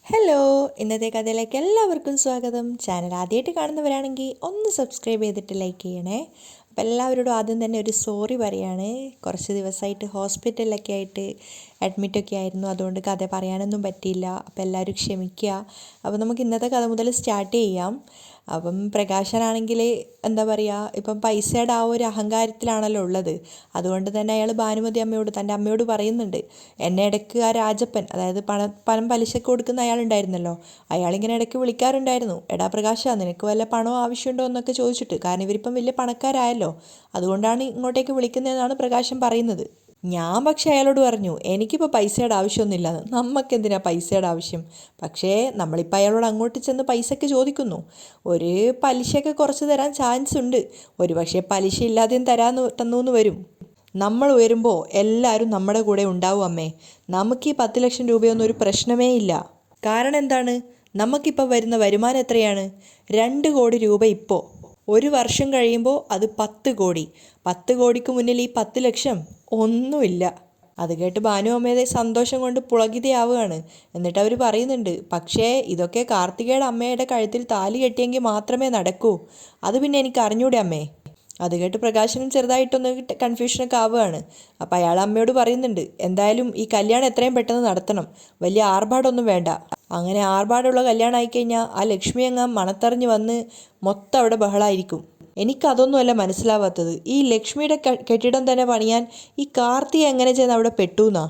Hello, ഇന്നത്തെ കഥയിലേക്ക് എല്ലാവർക്കും സ്വാഗതം. ചാനൽ ആദ്യമായിട്ട് കാണുന്നവരാണെങ്കിൽ ഒന്ന് സബ്സ്ക്രൈബ് ചെയ്തിട്ട് ലൈക്ക് ചെയ്യണേ. അപ്പോൾ എല്ലാവരോടും ആദ്യം തന്നെ ഒരു സോറി പറയാണ്. കുറച്ച് ദിവസമായിട്ട് ഹോസ്പിറ്റലിലൊക്കെ ആയിട്ട് അഡ്മിറ്റൊക്കെ ആയിരുന്നു, അതുകൊണ്ട് കഥ പറയാനൊന്നും പറ്റിയില്ല. അപ്പോൾ എല്ലാവരും ക്ഷമിക്കുക. അപ്പോൾ നമുക്ക് ഇന്നത്തെ കഥ മുതൽ സ്റ്റാർട്ട് ചെയ്യാം. അപ്പം പ്രകാശനാണെങ്കിൽ എന്താ പറയുക, ഇപ്പം പൈസയുടെ ആ ഒരു അഹങ്കാരത്തിലാണല്ലോ ഉള്ളത്. അതുകൊണ്ട് തന്നെ അയാൾ ഭാനുമതി അമ്മയോട്, തൻ്റെ അമ്മയോട് പറയുന്നുണ്ട്, എന്നെ ഇടയ്ക്ക് ആ രാജപ്പൻ, അതായത് പണം പലിശക്ക് കൊടുക്കുന്ന അയാളുണ്ടായിരുന്നല്ലോ, അയാളിങ്ങനെ ഇടയ്ക്ക് വിളിക്കാറുണ്ടായിരുന്നു, എടാ പ്രകാശ നിനക്ക് വല്ല പണമോ ആവശ്യമുണ്ടോ എന്നൊക്കെ ചോദിച്ചിട്ട്. കാരണം ഇവരിപ്പം വലിയ പണക്കാരായല്ലോ, അതുകൊണ്ടാണ് ഇങ്ങോട്ടേക്ക് വിളിക്കുന്നതെന്നാണ് പ്രകാശൻ പറയുന്നത്. ഞാൻ പക്ഷേ അയാളോട് പറഞ്ഞു, എനിക്കിപ്പോൾ പൈസയുടെ ആവശ്യമൊന്നുമില്ലെന്ന്. നമുക്കെന്തിനാ പൈസയുടെ ആവശ്യം? പക്ഷേ നമ്മളിപ്പോൾ അയാളോട് അങ്ങോട്ട് ചെന്ന് പൈസയ്ക്ക് ചോദിക്കുന്നു. ഒരു പലിശയൊക്കെ കുറച്ച് തരാൻ ചാൻസ് ഉണ്ട്, ഒരു പക്ഷേ പലിശ ഇല്ലാതെയും തന്നു വരും. നമ്മൾ ഉയരുമ്പോൾ എല്ലാവരും നമ്മുടെ കൂടെ ഉണ്ടാവും അമ്മേ. നമുക്ക് ഈ 10 ലക്ഷം രൂപയൊന്നും ഒരു പ്രശ്നമേ ഇല്ല. കാരണം എന്താണ്? നമുക്കിപ്പോൾ വരുന്ന വരുമാനം എത്രയാണ്? 2 കോടി രൂപ ഇപ്പോൾ. ഒരു വർഷം കഴിയുമ്പോൾ അത് 10 കോടി. 10 കോടിക്ക് മുന്നിൽ ഈ 10 ലക്ഷം ഒന്നുമില്ല. അത് കേട്ട് ഭാനു അമ്മയുടെ സന്തോഷം കൊണ്ട് പുളകിതയാവുകയാണ്. എന്നിട്ട് അവർ പറയുന്നുണ്ട്, പക്ഷേ ഇതൊക്കെ കാർത്തികയുടെ അമ്മയുടെ കഴുത്തിൽ താലി കെട്ടിയെങ്കിൽ മാത്രമേ നടക്കൂ. അത് പിന്നെ എനിക്ക് അറിഞ്ഞൂടെ അമ്മേ. അത് കേട്ട് പ്രകാശനും ചെറുതായിട്ടൊന്ന് കൺഫ്യൂഷനൊക്കെ ആവുകയാണ്. അപ്പോൾ അയാൾ അമ്മയോട് പറയുന്നുണ്ട്, എന്തായാലും ഈ കല്യാണം എത്രയും പെട്ടെന്ന് നടത്തണം, വലിയ ആർഭാടമൊന്നും വേണ്ട. അങ്ങനെ ആർഭാടമുള്ള കല്യാണം ആയിക്കഴിഞ്ഞാൽ ആ ലക്ഷ്മി അങ്ങ് മണത്തറിഞ്ഞ് വന്ന് മൊത്തം അവിടെ ബഹളമായിരിക്കും. എനിക്കതൊന്നുമല്ല മനസ്സിലാവാത്തത്, ഈ ലക്ഷ്മിയുടെ കെട്ടിടം തന്നെ പണിയാൻ ഈ കാർത്തിക എങ്ങനെ ചെയ്യുന്ന അവിടെ പെട്ടുന്നാ.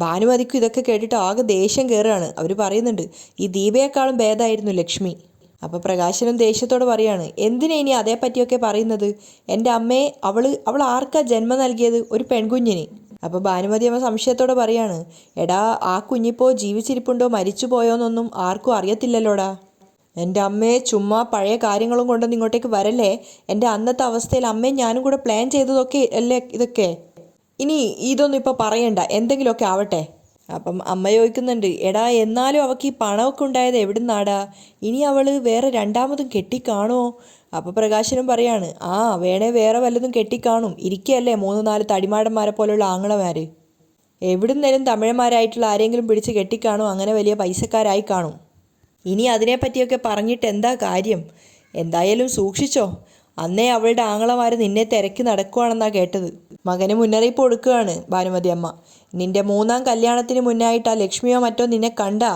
ഭാനുമതിക്കും ഇതൊക്കെ കേട്ടിട്ട് ആകെ ദേഷ്യം കയറുകയാണ്. അവർ പറയുന്നുണ്ട്, ഈ ദീപയെക്കാളും ഭേദമായിരുന്നു ലക്ഷ്മി. അപ്പോൾ പ്രകാശനും ദേഷ്യത്തോട് പറയാണ്, എന്തിനാ ഇനി അതേപ്പറ്റിയൊക്കെ പറയുന്നത്? എൻ്റെ അമ്മയെ അവൾ ആർക്കാ ജന്മം നൽകിയത്? ഒരു പെൺകുഞ്ഞിന്. അപ്പോൾ ഭാനുമതി അമ്മ സംശയത്തോടെ പറയാണ്, എടാ ആ കുഞ്ഞിപ്പോൾ ജീവിച്ചിരിപ്പുണ്ടോ മരിച്ചു പോയോന്നൊന്നും ആർക്കും അറിയത്തില്ലല്ലോടാ. എൻ്റെ അമ്മയെ ചുമ്മാ പഴയ കാര്യങ്ങളും കൊണ്ടൊന്നും ഇങ്ങോട്ടേക്ക് വരല്ലേ. എൻ്റെ അന്നത്തെ അവസ്ഥയിൽ അമ്മയും ഞാനും കൂടെ പ്ലാൻ ചെയ്തതൊക്കെ അല്ലേ ഇതൊക്കെ. ഇനി ഇതൊന്നും ഇപ്പോൾ പറയണ്ട, എന്തെങ്കിലുമൊക്കെ ആവട്ടെ. അപ്പം അമ്മ ചോദിക്കുന്നുണ്ട്, എടാ എന്നാലും അവൾക്ക് ഈ പണമൊക്കെ ഉണ്ടായത് എവിടുന്നാടാ? ഇനി അവൾ വേറെ രണ്ടാമതും കെട്ടിക്കാണോ? അപ്പോൾ പ്രകാശനും പറയാണ്, ആ വേണേ വേറെ വല്ലതും കെട്ടിക്കാണും, ഇരിക്കുകയല്ലേ 3-4 തടിമാടന്മാരെ പോലുള്ള ആങ്ങളമാർ. എവിടുന്നേലും തമിഴന്മാരായിട്ടുള്ള ആരെങ്കിലും പിടിച്ച് കെട്ടിക്കാണും, അങ്ങനെ വലിയ പൈസക്കാരായി കാണും. ഇനി അതിനെപ്പറ്റിയൊക്കെ പറഞ്ഞിട്ട് എന്താ കാര്യം? എന്തായാലും സൂക്ഷിച്ചോ, അന്നേ അവളുടെ ആങ്ങളമാർ നിന്നെ തിരക്കി നടക്കുവാണെന്നാണ് കേട്ടത്. മകന് മുന്നറിയിപ്പ് കൊടുക്കുകയാണ് ഭാനുമതി അമ്മ. നിന്റെ 3ാം കല്യാണത്തിന് മുന്നായിട്ട് ആ ലക്ഷ്മിയോ മറ്റോ നിന്നെ കണ്ടാ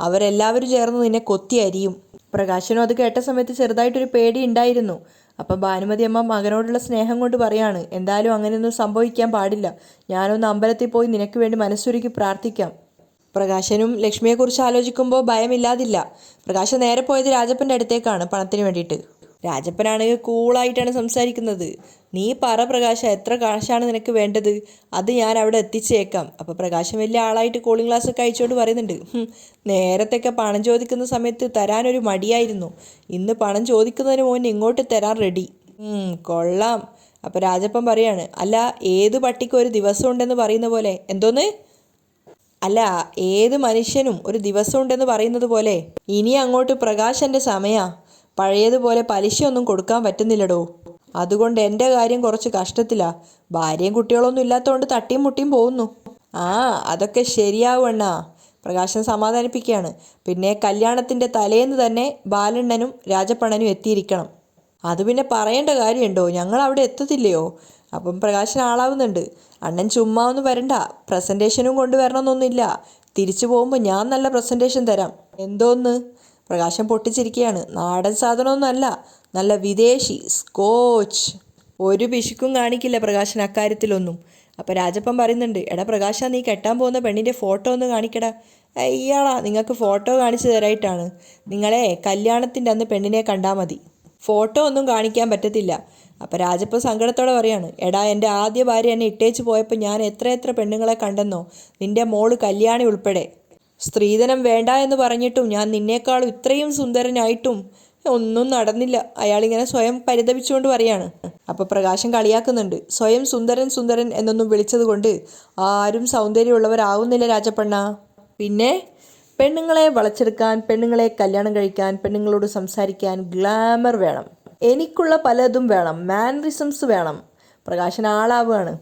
അവരെല്ലാവരും ചേർന്ന് നിന്നെ കൊത്തി അരിയും. പ്രകാശനും അത് കേട്ട സമയത്ത് ചെറുതായിട്ടൊരു പേടി ഉണ്ടായിരുന്നു. അപ്പം ഭാനുമതി അമ്മ മകനോടുള്ള സ്നേഹം കൊണ്ട് പറയാണ്, എന്തായാലും അങ്ങനെയൊന്നും സംഭവിക്കാൻ പാടില്ല. ഞാനൊന്ന് അമ്പലത്തിൽ പോയി നിനക്ക് വേണ്ടി മനസ്സുരുക്കി പ്രാർത്ഥിക്കാം. പ്രകാശനും ലക്ഷ്മിയെക്കുറിച്ച് ആലോചിക്കുമ്പോൾ ഭയമില്ലാതില്ല. പ്രകാശൻ നേരെ പോയത് രാജപ്പൻ്റെ അടുത്തേക്കാണ് പണത്തിന് വേണ്ടിയിട്ട്. രാജപ്പനാണെങ്കിൽ കൂളായിട്ടാണ് സംസാരിക്കുന്നത്. നീ പറ പ്രകാശ, എത്ര കാശാണ് നിനക്ക് വേണ്ടത്? അത് ഞാൻ അവിടെ എത്തിച്ചേക്കാം. അപ്പോൾ പ്രകാശൻ വലിയ ആളായിട്ട് കൂളിംഗ് ഗ്ലാസ് ഒക്കെ അയച്ചുകൊണ്ട് പറയുന്നുണ്ട്, നേരത്തൊക്കെ പണം ചോദിക്കുന്ന സമയത്ത് തരാനൊരു മടിയായിരുന്നു, ഇന്ന് പണം ചോദിക്കുന്നതിന് മുന്നേ ഇങ്ങോട്ട് തരാൻ റെഡി. കൊള്ളാം. അപ്പോൾ രാജപ്പൻ പറയാണ്, അല്ല ഏത് പട്ടിക്കും ഒരു ദിവസം ഉണ്ടെന്ന് പറയുന്ന പോലെ. എന്തോന്ന്? അല്ല, ഏത് മനുഷ്യനും ഒരു ദിവസം ഉണ്ടെന്ന് പറയുന്നത് പോലെ ഇനി അങ്ങോട്ട് പ്രകാശൻ്റെ സമയാ. പഴയതുപോലെ പലിശയൊന്നും കൊടുക്കാൻ പറ്റുന്നില്ലടോ. അതുകൊണ്ട് എൻ്റെ കാര്യം കുറച്ച് കഷ്ടത്തിലാ. ഭാര്യയും കുട്ടികളൊന്നും ഇല്ലാത്തതുകൊണ്ട് തട്ടിയും മുട്ടിയും പോകുന്നു. ആ അതൊക്കെ ശരിയാവണ്ണാ, പ്രകാശൻ സമാധാനിപ്പിക്കുകയാണ്. പിന്നെ കല്യാണത്തിൻ്റെ തലേന്ന് തന്നെ ബാലണ്ണനും രാജപ്പണനും എത്തിയിരിക്കണം. അത് പിന്നെ പറയേണ്ട കാര്യമുണ്ടോ, ഞങ്ങൾ അവിടെ എത്തത്തില്ലയോ? അപ്പം പ്രകാശൻ ആളാവുന്നുണ്ട്. അണ്ണൻ ചുമ്മാ ഒന്നും വരണ്ട, പ്രസൻറ്റേഷനും കൊണ്ടുവരണമെന്നൊന്നുമില്ല. തിരിച്ചു പോകുമ്പോൾ ഞാൻ നല്ല പ്രസൻറ്റേഷൻ തരാം. എന്തോന്ന്? പ്രകാശൻ പൊട്ടിച്ചിരിക്കുകയാണ്. നാടൻ സാധനമൊന്നുമല്ല, നല്ല വിദേശി സ്കോച്ച്. ഒരു പിശുക്കും കാണിക്കില്ല പ്രകാശൻ അക്കാര്യത്തിലൊന്നും. അപ്പോൾ രാജപ്പൻ പറയുന്നുണ്ട്, എടാ പ്രകാശ, നീ കെട്ടാൻ പോകുന്ന പെണ്ണിൻ്റെ ഫോട്ടോ ഒന്ന് കാണിക്കടാ. ഇയാളാ നിങ്ങൾക്ക് ഫോട്ടോ കാണിച്ചു തരായിട്ടാണ്. നിങ്ങളെ കല്യാണത്തിൻ്റെ അന്ന് പെണ്ണിനെ കണ്ടാൽ മതി, ഫോട്ടോ ഒന്നും കാണിക്കാൻ പറ്റത്തില്ല. അപ്പോൾ രാജപ്പൻ സങ്കടത്തോടെ പറയാണ്, എടാ എൻ്റെ ആദ്യ ഭാര്യ എന്നെ ഇട്ടേച്ച് പോയപ്പോൾ ഞാൻ എത്ര പെണ്ണുങ്ങളെ കണ്ടെന്നോ, നിൻ്റെ മോള് കല്യാണി ഉൾപ്പെടെ. സ്ത്രീധനം വേണ്ട എന്ന് പറഞ്ഞിട്ടും ഞാൻ നിന്നേക്കാളും ഇത്രയും സുന്ദരനായിട്ടും ഒന്നും നടന്നില്ല. അയാളിങ്ങനെ സ്വയം പരിതപിച്ചുകൊണ്ട് പറയാണ്. അപ്പോൾ പ്രകാശം കളിയാക്കുന്നുണ്ട്, സ്വയം സുന്ദരൻ എന്നൊന്നും വിളിച്ചത് കൊണ്ട് ആരും സൗന്ദര്യമുള്ളവരാവുന്നില്ല രാജപ്പണ്ണ. പിന്നെ പെണ്ണുങ്ങളെ വളച്ചെടുക്കാൻ, പെണ്ണുങ്ങളെ കല്യാണം കഴിക്കാൻ, പെണ്ണുങ്ങളോട് സംസാരിക്കാൻ ഗ്ലാമർ വേണം. എനിക്കുള്ള പലതും വേണം, മാനറിസംസ് വേണം. പ്രകാശൻ ആളാവുകയാണ്.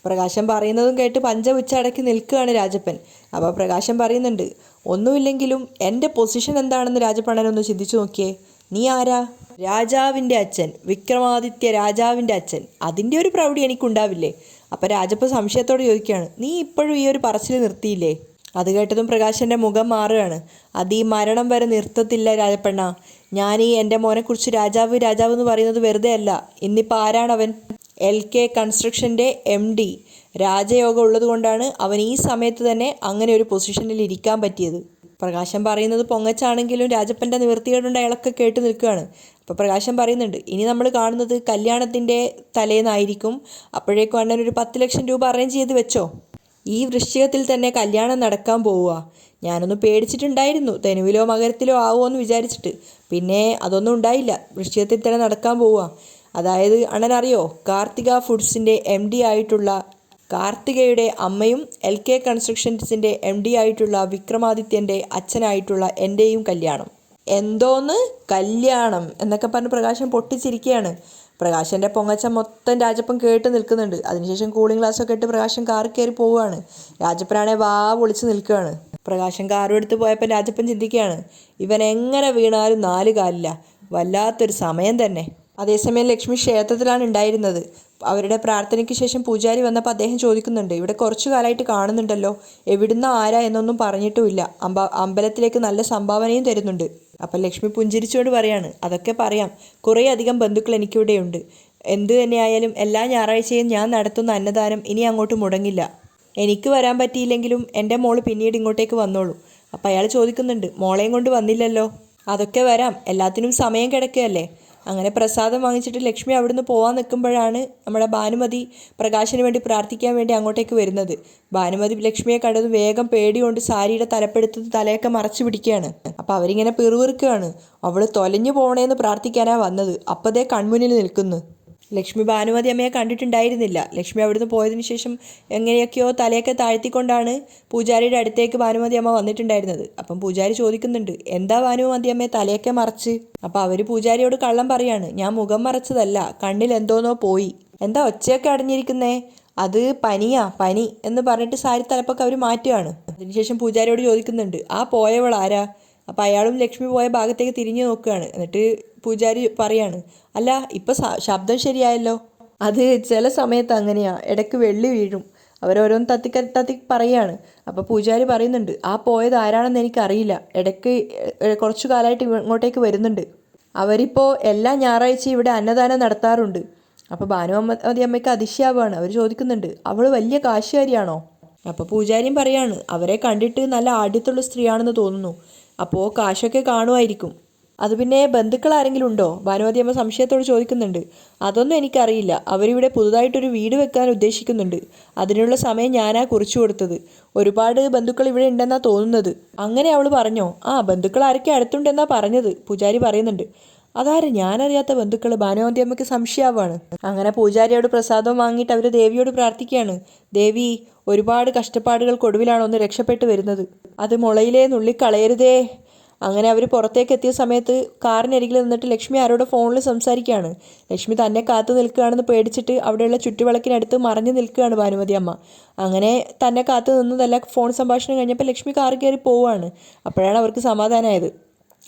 പ്രകാശം പറയുന്നതും കേട്ട് പഞ്ചമുച്ചടക്കി നിൽക്കുകയാണ് രാജപ്പൻ. അപ്പോൾ പ്രകാശം പറയുന്നുണ്ട്, ഒന്നുമില്ലെങ്കിലും എൻ്റെ പൊസിഷൻ എന്താണെന്ന് രാജപ്പണ്ണനൊന്ന് ചിന്തിച്ചു നോക്കിയേ. നീ ആരാ? രാജാവിൻ്റെ അച്ഛൻ, വിക്രമാദിത്യ രാജാവിൻ്റെ അച്ഛൻ. അതിൻ്റെ ഒരു പ്രൗഢി എനിക്കുണ്ടാവില്ലേ? അപ്പോൾ രാജപ്പൻ സംശയത്തോടെ ചോദിക്കുകയാണ്, നീ ഇപ്പോഴും ഈ ഒരു പറച്ചിൽ നിർത്തിയില്ലേ? അത് കേട്ടതും പ്രകാശൻ്റെ മുഖം മാറുകയാണ്. അത് ഈ മരണം വരെ നിർത്തത്തില്ല രാജപ്പണ്ണ. ഞാൻ ഈ എൻ്റെ മോനെക്കുറിച്ച് രാജാവ് രാജാവ് എന്ന് പറയുന്നത് വെറുതെ അല്ല. ഇന്നിപ്പോൾ ആരാണവൻ? LK കൺസ്ട്രക്ഷൻ്റെ MD. രാജയോഗം ഉള്ളത് കൊണ്ടാണ് അവൻ ഈ സമയത്ത് തന്നെ അങ്ങനെ ഒരു പൊസിഷനിൽ ഇരിക്കാൻ പറ്റിയത്. പ്രകാശം പറയുന്നത് പൊങ്ങച്ചാണെങ്കിലും രാജപ്പൻ്റെ നിവൃത്തികേടുണ്ട് അയാളൊക്കെ കേട്ട് നിൽക്കുകയാണ്. അപ്പോൾ പ്രകാശം പറയുന്നുണ്ട്, ഇനി നമ്മൾ കാണുന്നത് കല്യാണത്തിൻ്റെ തലേന്നായിരിക്കും. അപ്പോഴേക്കും അണ്ണൻ ഒരു 10 ലക്ഷം രൂപ അറേഞ്ച് ചെയ്ത് വെച്ചോ. ഈ വൃശ്ചികത്തിൽ തന്നെ കല്യാണം നടക്കാൻ പോവുക. ഞാനൊന്ന് പേടിച്ചിട്ടുണ്ടായിരുന്നു, തെനുവിലോ മകരത്തിലോ ആവുമോ എന്ന് വിചാരിച്ചിട്ട്. പിന്നെ അതൊന്നും ഉണ്ടായില്ല. വൃശ്ചികത്തിൽ തന്നെ നടക്കാൻ പോവുക. അതായത് അണ്ണൻ അറിയോ, കാർത്തിക ഫുഡ്സിൻ്റെ MD ആയിട്ടുള്ള കാർത്തികയുടെ അമ്മയും LK കൺസ്ട്രക്ഷൻസിൻ്റെ MD ആയിട്ടുള്ള വിക്രമാദിത്യൻ്റെ അച്ഛനായിട്ടുള്ള എൻ്റെയും കല്യാണം. എന്തോന്ന് കല്യാണം എന്നൊക്കെ പറഞ്ഞ് പ്രകാശം പൊട്ടിച്ചിരിക്കുകയാണ്. പ്രകാശൻ്റെ പൊങ്ങച്ച മൊത്തം രാജപ്പൻ കേട്ട് നിൽക്കുന്നുണ്ട്. അതിനുശേഷം കൂളിംഗ് ഗ്ലാസ്സൊക്കെ ഇട്ട് പ്രകാശം കാറിൽ കയറി പോവുകയാണ്. രാജപ്പനാണെ വാ പൊളിച്ച് നിൽക്കുകയാണ്. പ്രകാശം കാറും എടുത്ത് പോയപ്പോൾ രാജപ്പൻ ചിന്തിക്കുകയാണ്, ഇവൻ എങ്ങനെ വീണാലും 4 കാലില്ല. വല്ലാത്തൊരു സമയം തന്നെ. അതേസമയം ലക്ഷ്മി ക്ഷേത്രത്തിലാണ് ഉണ്ടായിരുന്നത്. അവരുടെ പ്രാർത്ഥനയ്ക്ക് ശേഷം പൂജാരി വന്നപ്പോൾ അദ്ദേഹം ചോദിക്കുന്നുണ്ട്, ഇവിടെ കുറച്ചു കാലമായിട്ട് കാണുന്നുണ്ടല്ലോ, എവിടുന്ന ആരാ എന്നൊന്നും പറഞ്ഞിട്ടുമില്ല. അമ്പലത്തിലേക്ക് നല്ല സംഭാവനയും തരുന്നുണ്ട്. അപ്പം ലക്ഷ്മി പുഞ്ചിരിച്ചുകൊണ്ട് പറയാണ്, അതൊക്കെ പറയാം, കുറേ അധികം ബന്ധുക്കൾ എനിക്കിവിടെയുണ്ട്. എന്തു തന്നെയായാലും എല്ലാ ഞായറാഴ്ചയും ഞാൻ നടത്തുന്ന അന്നദാനം ഇനി അങ്ങോട്ട് മുടങ്ങില്ല. എനിക്ക് വരാൻ പറ്റിയില്ലെങ്കിലും എൻ്റെ മോള് പിന്നീട് ഇങ്ങോട്ടേക്ക് വന്നോളൂ. അപ്പം അയാൾ ചോദിക്കുന്നുണ്ട്, മോളെയും കൊണ്ട് വന്നില്ലല്ലോ. അതൊക്കെ വരാം, എല്ലാത്തിനും സമയം കിടക്കുകയല്ലേ. അങ്ങനെ പ്രസാദം വാങ്ങിച്ചിട്ട് ലക്ഷ്മി അവിടുന്ന് പോകാൻ നിൽക്കുമ്പോഴാണ് നമ്മുടെ ഭാനുമതി പ്രകാശിന് വേണ്ടി പ്രാർത്ഥിക്കാൻ വേണ്ടി അങ്ങോട്ടേക്ക് വരുന്നത്. ഭാനുമതി ലക്ഷ്മിയെ കണ്ടത് വേഗം പേടികൊണ്ട് സാരിയുടെ തലപ്പെടുത്ത് തലയൊക്കെ മറച്ചു പിടിക്കുകയാണ്. അപ്പോൾ അവരിങ്ങനെ പിറുവിറുക്കുകയാണ്. അവൾ തൊലഞ്ഞു പോകണേന്ന് പ്രാർത്ഥിക്കാനാണ് വന്നത്. അപ്പതേ കൺമുന്നിൽ നിൽക്കുന്നു. ലക്ഷ്മി ഭാനുമതി അമ്മയെ കണ്ടിട്ടുണ്ടായിരുന്നില്ല. ലക്ഷ്മി അവിടുന്ന് പോയതിനു ശേഷം എങ്ങനെയൊക്കെയോ തലയൊക്കെ താഴ്ത്തിക്കൊണ്ടാണ് പൂജാരിയുടെ അടുത്തേക്ക് ഭാനുമതി അമ്മ വന്നിട്ടുണ്ടായിരുന്നത്. അപ്പം പൂജാരി ചോദിക്കുന്നുണ്ട്, എന്താ ഭാനുമതി അമ്മയെ തലയൊക്കെ മറച്ച്? അപ്പം അവർ പൂജാരിയോട് കള്ളം പറയാണ്, ഞാൻ മുഖം മറച്ചതല്ല, കണ്ണിൽ എന്തോന്നോ പോയി. എന്താ ഒച്ചയൊക്കെ അടഞ്ഞിരിക്കുന്നേ? അത് പനിയാ, പനി എന്ന് പറഞ്ഞിട്ട് സാരി തലപ്പൊക്കെ അവർ മാറ്റുകയാണ്. അതിനുശേഷം പൂജാരിയോട് ചോദിക്കുന്നുണ്ട്, ആ പോയവൾ ആരാ? അപ്പം അയാളും ലക്ഷ്മി പോയ ഭാഗത്തേക്ക് തിരിഞ്ഞു നോക്കുകയാണ്. എന്നിട്ട് പൂജാരി പറയാണ്, അല്ല ഇപ്പം ശബ്ദം ശരിയായല്ലോ. അത് ചില സമയത്ത് അങ്ങനെയാണ്, ഇടയ്ക്ക് വെള്ളി വീഴും. അവരോരോന്ന് തത്തി പറയുകയാണ്. അപ്പോൾ പൂജാരി പറയുന്നുണ്ട്, ആ പോയത് ആരാണെന്ന് എനിക്കറിയില്ല, ഇടയ്ക്ക് കുറച്ചു കാലമായിട്ട് ഇങ്ങോട്ടേക്ക് വരുന്നുണ്ട്. അവരിപ്പോൾ എല്ലാ ഞായറാഴ്ചയും ഇവിടെ അന്നദാനം നടത്താറുണ്ട്. അപ്പോൾ ഭാനുമതി അമ്മയ്ക്ക് അതിശയാവുകയാണ്. അവർ ചോദിക്കുന്നുണ്ട്, അവൾ വലിയ കാശുകാരിയാണോ? അപ്പോൾ പൂജാരിയും പറയാണ്, അവരെ കണ്ടിട്ട് നല്ല ആഢ്യത്തുള്ള സ്ത്രീയാണെന്ന് തോന്നുന്നു. അപ്പോൾ കാശൊക്കെ കാണുമായിരിക്കും. അത് പിന്നെ ബന്ധുക്കൾ ആരെങ്കിലും ഉണ്ടോ? ഭാനുമതി അമ്മ സംശയത്തോട് ചോദിക്കുന്നുണ്ട്. അതൊന്നും എനിക്കറിയില്ല. അവരിവിടെ പുതുതായിട്ടൊരു വീട് വെക്കാൻ ഉദ്ദേശിക്കുന്നുണ്ട്. അതിനുള്ള സമയം ഞാനാ കുറിച്ചു കൊടുത്തത്. ഒരുപാട് ബന്ധുക്കൾ ഇവിടെ ഉണ്ടെന്നാണ് തോന്നുന്നത്. അങ്ങനെ അവൾ പറഞ്ഞോ? ആ, ബന്ധുക്കൾ ആരൊക്കെ അടുത്തുണ്ടെന്നാണ് പറഞ്ഞത്. പൂജാരി പറയുന്നുണ്ട്. അതാരും ഞാനറിയാത്ത ബന്ധുക്കൾ. ഭാനുമതി അമ്മയ്ക്ക് സംശയമാവാണ്. അങ്ങനെ പൂജാരിയോട് പ്രസാദം വാങ്ങിയിട്ട് അവർ ദേവിയോട് പ്രാർത്ഥിക്കുകയാണ്. ദേവി, ഒരുപാട് കഷ്ടപ്പാടുകൾക്കൊടുവിലാണ് ഒന്ന് രക്ഷപ്പെട്ട് വരുന്നത്. അത് മുളയിലേ നുള്ളിക്കളയരുതേ. അങ്ങനെ അവർ പുറത്തേക്ക് എത്തിയ സമയത്ത് കാറിനരികിൽ നിന്നിട്ട് ലക്ഷ്മി ആരോട് ഫോണിൽ സംസാരിക്കുകയാണ്. ലക്ഷ്മി തന്നെ കാത്തു നിൽക്കുകയാണെന്ന് പേടിച്ചിട്ട് അവിടെയുള്ള ചുറ്റുവിളക്കിനടുത്ത് മറഞ്ഞു നിൽക്കുകയാണ് ഭാനുമതി അമ്മ. അങ്ങനെ തന്നെ കാത്തു നിന്നതല്ല, ഫോൺ സംഭാഷണം കഴിഞ്ഞപ്പോൾ ലക്ഷ്മി കാറിൽ കയറി പോവുകയാണ്. അപ്പോഴാണ് അവർക്ക് സമാധാനമായത്.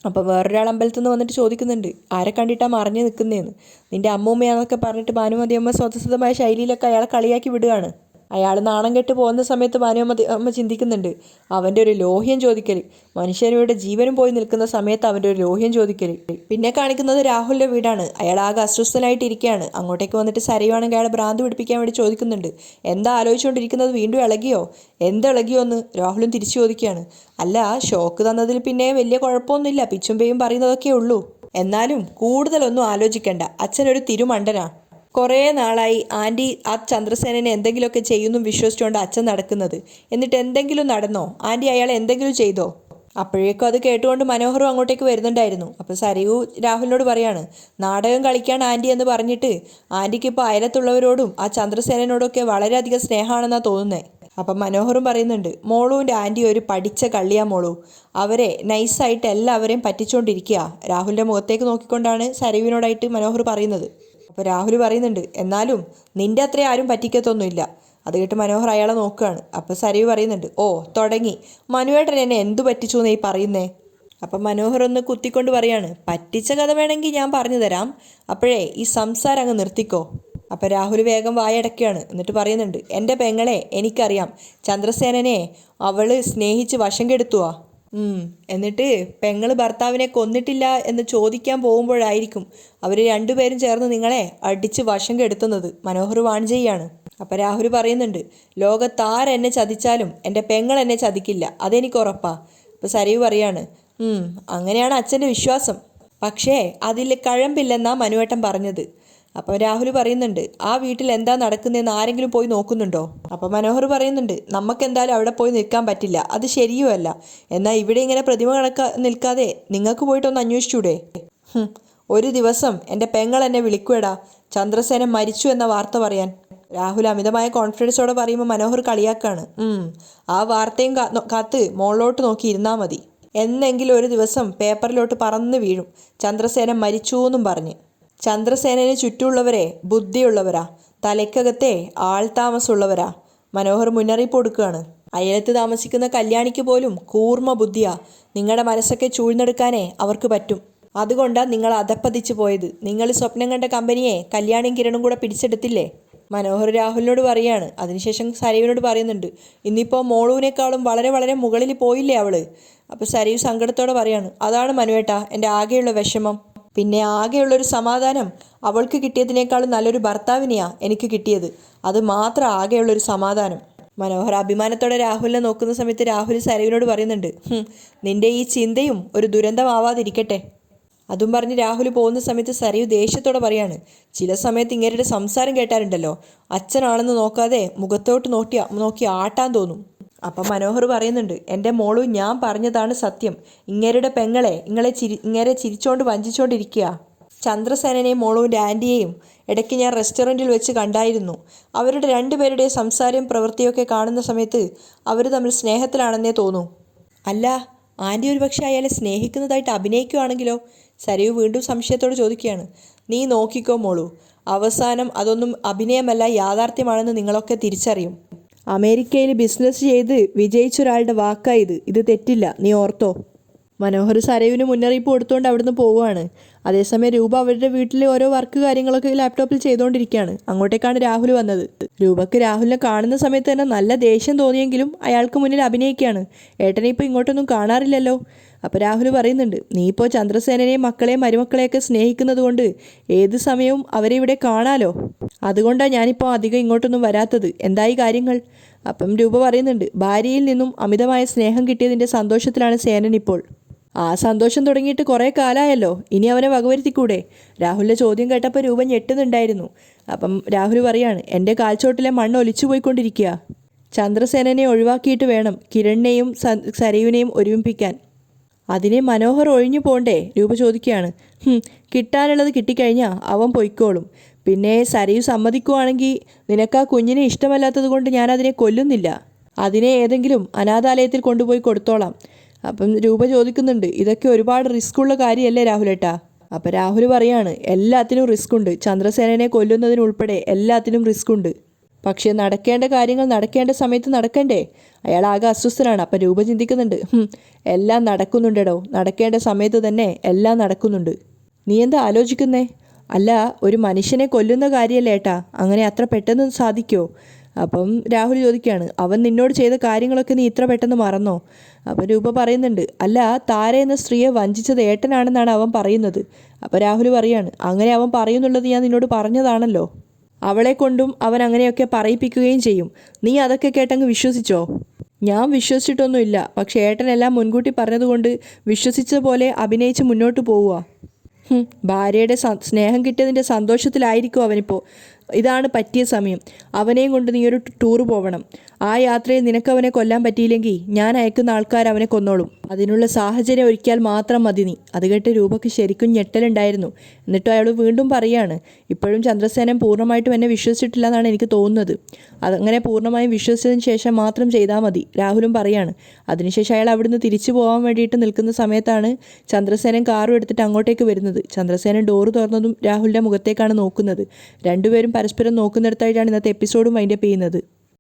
അപ്പോൾ വേറൊരാൾ അമ്പലത്തിൽ നിന്ന് വന്നിട്ട് ചോദിക്കുന്നുണ്ട്, ആരെ കണ്ടിട്ടാണ് മറിഞ്ഞു നിൽക്കുന്നതെന്ന്. നിൻ്റെ അമ്മൂമ്മയാണെന്നൊക്കെ പറഞ്ഞിട്ട് ഭാനുമതി അമ്മ സ്വതസിദ്ധമായ ശൈലിയിലൊക്കെ അയാളെ കളിയാക്കി വിടുകയാണ്. അയാൾ നാണം കെട്ട് പോകുന്ന സമയത്ത് ഭാനുമതി അമ്മ ചിന്തിക്കുന്നുണ്ട്, അവൻ്റെ ഒരു ലോഹ്യം ചോദിക്കൽ. മനുഷ്യരുടെ ജീവനും പോയി നിൽക്കുന്ന സമയത്ത് അവൻ്റെ ഒരു ലോഹ്യം ചോദിക്കൽ. പിന്നെ കാണിക്കുന്നത് രാഹുലിൻ്റെ വീടാണ്. അയാൾ ആകെ അസ്വസ്ഥനായിട്ടിരിക്കുകയാണ്. അങ്ങോട്ടേക്ക് വന്നിട്ട് സരയുവാണെങ്കിൽ അയാളെ ഭ്രാന്ത് പിടിപ്പിക്കാൻ വേണ്ടി ചോദിക്കുന്നുണ്ട്. എന്താ ആലോചിച്ചുകൊണ്ടിരിക്കുന്നത്? വീണ്ടും ഇളകിയോ? എന്തിളകിയോ എന്ന് രാഹുലും തിരിച്ചു ചോദിക്കുകയാണ്. അല്ല, ഷോക്ക് തന്നതിൽ പിന്നെ വലിയ കുഴപ്പമൊന്നുമില്ല, പിച്ചും പേയും പറയുന്നതൊക്കെ ഉള്ളൂ. എന്നാലും കൂടുതലൊന്നും ആലോചിക്കണ്ട. അച്ഛനൊരു തിരുമണ്ടനാ. കുറേ നാളായി ആൻറ്റി ആ ചന്ദ്രസേനനെ എന്തെങ്കിലുമൊക്കെ ചെയ്യുന്നു വിശ്വസിച്ചുകൊണ്ട് അച്ഛൻ നടക്കുന്നത്. എന്നിട്ട് എന്തെങ്കിലും നടന്നോ? ആൻറ്റി അയാളെ എന്തെങ്കിലും ചെയ്തോ? അപ്പോഴേക്കും അത് കേട്ടുകൊണ്ട് മനോഹറും അങ്ങോട്ടേക്ക് വരുന്നുണ്ടായിരുന്നു. അപ്പോൾ സരയു രാഹുലിനോട് പറയാണ്, നാടകം കളിക്കാൻ ആൻറ്റി എന്ന് പറഞ്ഞിട്ട് ആൻറ്റിക്ക് ഇപ്പോൾ അയലത്തുള്ളവരോടും ആ ചന്ദ്രസേനനോടൊക്കെ വളരെയധികം സ്നേഹമാണെന്നാണ് തോന്നുന്നത്. അപ്പം മനോഹറും പറയുന്നുണ്ട്, മോളുവിൻ്റെ ആൻറ്റി ഒരു പഠിച്ച കള്ളിയാ മോളു. അവരെ നൈസായിട്ട് എല്ലാവരെയും പറ്റിച്ചുകൊണ്ടിരിക്കുക. രാഹുലിൻ്റെ മുഖത്തേക്ക് നോക്കിക്കൊണ്ടാണ് സരയുവിനോടായിട്ട് മനോഹർ പറയുന്നത്. അപ്പോൾ രാഹുൽ പറയുന്നുണ്ട്, എന്നാലും നിൻ്റെ അത്രയും ആരും പറ്റിക്കത്തൊന്നുമില്ല. അത് കേട്ട് മനോഹർ അയാളെ നോക്കുകയാണ്. അപ്പോൾ സരയു പറയുന്നുണ്ട്, ഓ തുടങ്ങി, മനുവേട്ടൻ എന്നെ എന്തു പറ്റിച്ചു എന്നീ പറയുന്നേ? അപ്പം മനോഹർ ഒന്ന് കുത്തിക്കൊണ്ട് പറയാണ്, പറ്റിച്ച കഥ വേണമെങ്കിൽ ഞാൻ പറഞ്ഞു തരാം, അപ്പോഴേ ഈ സംസാരം അങ്ങ് നിർത്തിക്കോ. അപ്പം രാഹുൽ വേഗം വായടക്കുകയാണ്. എന്നിട്ട് പറയുന്നുണ്ട്, എൻ്റെ പെങ്ങളെ എനിക്കറിയാം, ചന്ദ്രസേനനെ അവൾ സ്നേഹിച്ച് വശം കെടുത്തുവാ. എന്നിട്ട് പെങ്ങൾ ഭർത്താവിനെ കൊന്നിട്ടില്ല എന്ന് ചോദിക്കാൻ പോകുമ്പോഴായിരിക്കും അവർ രണ്ടുപേരും ചേർന്ന് നിങ്ങളെ അടിച്ച് വശം കെടുത്തുന്നത്. മനോഹർ വാൺ ചെയ്യാണ്. അപ്പം രാഹുൽ പറയുന്നുണ്ട്, ലോകത്താരെന്നെ ചതിച്ചാലും എൻ്റെ പെങ്ങൾ എന്നെ ചതിക്കില്ല, അതെനിക്ക് ഉറപ്പാ. അപ്പോൾ സരയു പറയാണ്, അങ്ങനെയാണ് അച്ഛൻ്റെ വിശ്വാസം, പക്ഷേ അതിൽ കഴമ്പില്ലെന്നാ മനുവേട്ടൻ പറഞ്ഞത്. അപ്പം രാഹുൽ പറയുന്നുണ്ട്, ആ വീട്ടിൽ എന്താ നടക്കുന്നതെന്ന് ആരെങ്കിലും പോയി നോക്കുന്നുണ്ടോ? അപ്പം മനോഹർ പറയുന്നുണ്ട്, നമുക്കെന്തായാലും അവിടെ പോയി നിൽക്കാൻ പറ്റില്ല, അത് ശരിയുമല്ല. എന്നാൽ ഇവിടെ ഇങ്ങനെ പ്രതിമ നിൽക്കാതെ നിങ്ങൾക്ക് പോയിട്ടൊന്ന് അന്വേഷിച്ചൂടെ? ഒരു ദിവസം എൻ്റെ പെങ്ങൾ എന്നെ വിളിക്കുവേടാ, ചന്ദ്രസേന മരിച്ചു എന്ന വാർത്ത പറയാൻ. രാഹുൽ അമിതമായ കോൺഫിഡൻസോടെ പറയുമ്പോൾ മനോഹർ കളിയാക്കാണ്. ആ വാർത്തയും കാത്ത് മോളിലോട്ട് നോക്കി ഇരുന്നാൽ മതി, എന്നെങ്കിലും ഒരു ദിവസം പേപ്പറിലോട്ട് പറന്ന് വീഴും, ചന്ദ്രസേന മരിച്ചു എന്നും പറഞ്ഞ്. ചന്ദ്രസേനന് ചുറ്റുമുള്ളവരെ ബുദ്ധിയുള്ളവരാ, തലയ്ക്കകത്തെ ആൾതാമസമുള്ളവരാ. മനോഹർ മുന്നറിയിപ്പ് കൊടുക്കുകയാണ്. അയലത്ത് താമസിക്കുന്ന കല്യാണിക്ക് പോലും കൂർമ്മ ബുദ്ധിയാ, നിങ്ങളുടെ മനസ്സൊക്കെ ചൂഴ്ന്നെടുക്കാനേ അവർക്ക് പറ്റും. അതുകൊണ്ടാണ് നിങ്ങൾ അധപ്പതിച്ചു പോയത്. നിങ്ങൾ സ്വപ്നം കണ്ട കമ്പനിയെ കല്യാണിയും കിരണും കൂടെ പിടിച്ചെടുത്തില്ലേ? മനോഹർ രാഹുലിനോട് പറയാണ്. അതിനുശേഷം സരയുവിനോട് പറയുന്നുണ്ട്, ഇന്നിപ്പോൾ മോളുവിനേക്കാളും വളരെ വളരെ മുകളിൽ പോയില്ലേ അവള്? അപ്പോൾ സരയു സങ്കടത്തോടെ പറയാണ്, അതാണ് മനുവേട്ടാ എൻ്റെ ആകെയുള്ള വിഷമം. പിന്നെ ആകെയുള്ളൊരു സമാധാനം, അവൾക്ക് കിട്ടിയതിനേക്കാളും നല്ലൊരു ഭർത്താവിനെയാ എനിക്ക് കിട്ടിയത്, അത് മാത്രം ആകെയുള്ളൊരു സമാധാനം. മനോഹർ അഭിമാനത്തോടെ രാഹുലിനെ നോക്കുന്ന സമയത്ത് രാഹുൽ സരയുവിനോട് പറയുന്നുണ്ട്, നിന്റെ ഈ ചിന്തയും ഒരു ദുരന്തമാവാതിരിക്കട്ടെ. അതും പറഞ്ഞ് രാഹുൽ പോകുന്ന സമയത്ത് സരയു ദേഷ്യത്തോടെ പറയാണ്, ചില സമയത്ത് ഇങ്ങേരുടെ സംസാരം കേട്ടാറുണ്ടല്ലോ, അച്ഛനാണെന്ന് നോക്കാതെ മുഖത്തോട്ട് നോക്കി ആട്ടാൻ തോന്നും. അപ്പം മനോഹർ പറയുന്നുണ്ട്, എൻ്റെ മോളു ഞാൻ പറഞ്ഞതാണ് സത്യം, ഇങ്ങേരുടെ പെങ്ങളെ ഇങ്ങേരെ ചിരിച്ചോണ്ട് വഞ്ചിച്ചോണ്ടിരിക്കുക. ചന്ദ്രസേനനെയും മോളുവിൻ്റെ ആൻറ്റിയെയും ഇടയ്ക്ക് ഞാൻ റെസ്റ്റോറൻറ്റിൽ വെച്ച് കണ്ടായിരുന്നു. അവരുടെ രണ്ടുപേരുടെയും സംസാരവും പ്രവൃത്തിയൊക്കെ കാണുന്ന സമയത്ത് അവർ തമ്മിൽ സ്നേഹത്തിലാണെന്നേ തോന്നൂ. അല്ല, ആൻറ്റി ഒരു പക്ഷേ അയാളെ സ്നേഹിക്കുന്നതായിട്ട് അഭിനയിക്കുകയാണെങ്കിലോ? സരയു വീണ്ടും സംശയത്തോട് ചോദിക്കുകയാണ്. നീ നോക്കിക്കോ മോളു, അവസാനം അതൊന്നും അഭിനയമല്ല യാഥാർത്ഥ്യമാണെന്ന് നിങ്ങളൊക്കെ തിരിച്ചറിയും. അമേരിക്കയിൽ ബിസിനസ് ചെയ്ത് വിജയിച്ചൊരാളുടെ വാക്കായത്, ഇത് തെറ്റില്ല, നീ ഓർത്തോ. മനോഹർ സരയുവിന് മുന്നറിയിപ്പ് കൊടുത്തുകൊണ്ട് അവിടുന്ന് പോവുകയാണ്. അതേസമയം രൂപ അവരുടെ വീട്ടിലെ ഓരോ വർക്ക് കാര്യങ്ങളൊക്കെ ലാപ്ടോപ്പിൽ ചെയ്തുകൊണ്ടിരിക്കുകയാണ്. അങ്ങോട്ടേക്കാണ് രാഹുൽ വന്നത്. രൂപയ്ക്ക് രാഹുലിനെ കാണുന്ന സമയത്ത് തന്നെ നല്ല ദേഷ്യം തോന്നിയെങ്കിലും അയാൾക്ക് മുന്നിൽ അഭിനയിക്കുകയാണ്. ഏട്ടനെ ഇപ്പോൾ ഇങ്ങോട്ടൊന്നും കാണാറില്ലല്ലോ. അപ്പോൾ രാഹുൽ പറയുന്നുണ്ട്, നീ ഇപ്പോൾ ചന്ദ്രസേനനെയും മക്കളെയും മരുമക്കളെയൊക്കെ സ്നേഹിക്കുന്നത് കൊണ്ട് ഏത് സമയവും അവരെ ഇവിടെ കാണാലോ, അതുകൊണ്ടാണ് ഞാനിപ്പോൾ അധികം ഇങ്ങോട്ടൊന്നും വരാത്തത്. എന്തായി കാര്യങ്ങൾ? അപ്പം രൂപ പറയുന്നുണ്ട്, ഭാര്യയിൽ നിന്നും അമിതമായ സ്നേഹം കിട്ടിയതിൻ്റെ സന്തോഷത്തിലാണ് സേനൻ ഇപ്പോൾ. ആ സന്തോഷം തുടങ്ങിയിട്ട് കുറേ കാലമായല്ലോ, ഇനി അവനെ വകവരുത്തിക്കൂടെ? രാഹുലിൻ്റെ ചോദ്യം കേട്ടപ്പോൾ രൂപ ഞെട്ടുന്നുണ്ടായിരുന്നു. അപ്പം രാഹുൽ പറയാണ്, എൻ്റെ കാൽച്ചോട്ടിലെ മണ്ണ് ഒലിച്ചു പോയിക്കൊണ്ടിരിക്കുക. ചന്ദ്രസേനനെ ഒഴിവാക്കിയിട്ട് വേണം കിരണിനെയും സരയുവിനെയും ഒരുമിപ്പിക്കാൻ. അതിനെ മനോഹർ ഒഴിഞ്ഞു പോണ്ടേ? രൂപ ചോദിക്കുകയാണ്. കിട്ടാനുള്ളത് കിട്ടിക്കഴിഞ്ഞാൽ അവൻ പൊയ്ക്കോളും. പിന്നെ സരയു സമ്മതിക്കുവാണെങ്കിൽ നിനക്ക് ആ കുഞ്ഞിനെ ഇഷ്ടമല്ലാത്തത് കൊണ്ട് ഞാനതിനെ കൊല്ലുന്നില്ല, അതിനെ ഏതെങ്കിലും അനാഥാലയത്തിൽ കൊണ്ടുപോയി കൊടുത്തോളാം. അപ്പം രൂപ ചോദിക്കുന്നുണ്ട്, ഇതൊക്കെ ഒരുപാട് റിസ്ക്കുള്ള കാര്യമല്ലേ രാഹുലേട്ടാ? അപ്പം രാഹുൽ പറയാണ്, എല്ലാത്തിനും റിസ്ക് ഉണ്ട്, ചന്ദ്രസേനനെ കൊല്ലുന്നതിനുൾപ്പെടെ എല്ലാത്തിനും റിസ്ക് ഉണ്ട്. പക്ഷേ നടക്കേണ്ട കാര്യങ്ങൾ നടക്കേണ്ട സമയത്ത് നടക്കണ്ടേ? അയാൾ ആകെ അസ്വസ്ഥനാണ്. അപ്പം രൂപ ചിന്തിക്കുന്നുണ്ട്, എല്ലാം നടക്കുന്നുണ്ടോ, നടക്കേണ്ട സമയത്ത് തന്നെ എല്ലാം നടക്കുന്നുണ്ട്. നീ എന്താ ആലോചിക്കുന്നേ? അല്ല, ഒരു മനുഷ്യനെ കൊല്ലുന്ന കാര്യമല്ലേ ഏട്ടാ, അങ്ങനെ അത്ര പെട്ടെന്ന് സാധിക്കുമോ? അപ്പം രാഹുൽ ചോദിക്കുകയാണ്, അവൻ നിന്നോട് ചെയ്ത കാര്യങ്ങളൊക്കെ നീ ഇത്ര പെട്ടെന്ന് മറന്നോ? അപ്പം രൂപ പറയുന്നുണ്ട്, അല്ല, താര എന്ന സ്ത്രീയെ വഞ്ചിച്ചത് ഏട്ടനാണെന്നാണ് അവൻ പറയുന്നത്. അപ്പോൾ രാഹുൽ പറയാണ്, അങ്ങനെ അവൻ പറയുന്നുള്ളത് ഞാൻ നിന്നോട് പറഞ്ഞതാണല്ലോ. അവളെ കൊണ്ടും അവൻ അങ്ങനെയൊക്കെ പറയിപ്പിക്കുകയും ചെയ്യും. നീ അതൊക്കെ കേട്ടങ്ങ് വിശ്വസിച്ചോ? ഞാൻ വിശ്വസിച്ചിട്ടൊന്നുമില്ല, പക്ഷേ ഏട്ടനെല്ലാം മുൻകൂട്ടി പറഞ്ഞതുകൊണ്ട് വിശ്വസിച്ച പോലെ അഭിനയിച്ച് മുന്നോട്ട് പോവുക. ഭാര്യയുടെ സ്നേഹം കിട്ടിയതിൻ്റെ സന്തോഷത്തിലായിരിക്കും അവനിപ്പോൾ. ഇതാണ് പറ്റിയ സമയം. അവനെയും കൊണ്ട് നീ ഒരു ടൂർ പോവണം. ആ യാത്രയിൽ നിനക്കവനെ കൊല്ലാൻ പറ്റിയില്ലെങ്കിൽ ഞാൻ അയക്കുന്ന ആൾക്കാർ അവനെ കൊന്നോളും. അതിനുള്ള സാഹചര്യം ഒരുക്കിയാൽ മാത്രം മതി നീ. അത് കേട്ട് രൂപയ്ക്ക് ശരിക്കും ഞെട്ടലുണ്ടായിരുന്നു. എന്നിട്ടും അയാൾ വീണ്ടും പറയാണ്, ഇപ്പോഴും ചന്ദ്രസേനൻ പൂർണ്ണമായിട്ടും എന്നെ വിശ്വസിച്ചിട്ടില്ല എന്നാണ് എനിക്ക് തോന്നുന്നത്. അതങ്ങനെ പൂർണ്ണമായും വിശ്വസിച്ചതിന് ശേഷം മാത്രം ചെയ്താൽ മതി. രാഹുലും പറയാണ്. അതിനുശേഷം അയാൾ അവിടുന്ന് തിരിച്ചു പോകാൻ വേണ്ടിയിട്ട് നിൽക്കുന്ന സമയത്താണ് ചന്ദ്രസേനൻ കാറും എടുത്തിട്ട് അങ്ങോട്ടേക്ക് വരുന്നത്. ചന്ദ്രസേനൻ ഡോറ് തുറന്നതും രാഹുലിൻ്റെ മുഖത്തേക്കാണ് നോക്കുന്നത്. രണ്ടുപേരും പരസ്പരം നോക്കുന്നിടത്തായിട്ടാണ് ഇന്നത്തെ എപ്പിസോഡും വൈൻഡപ്പ് ചെയ്യുന്നത്.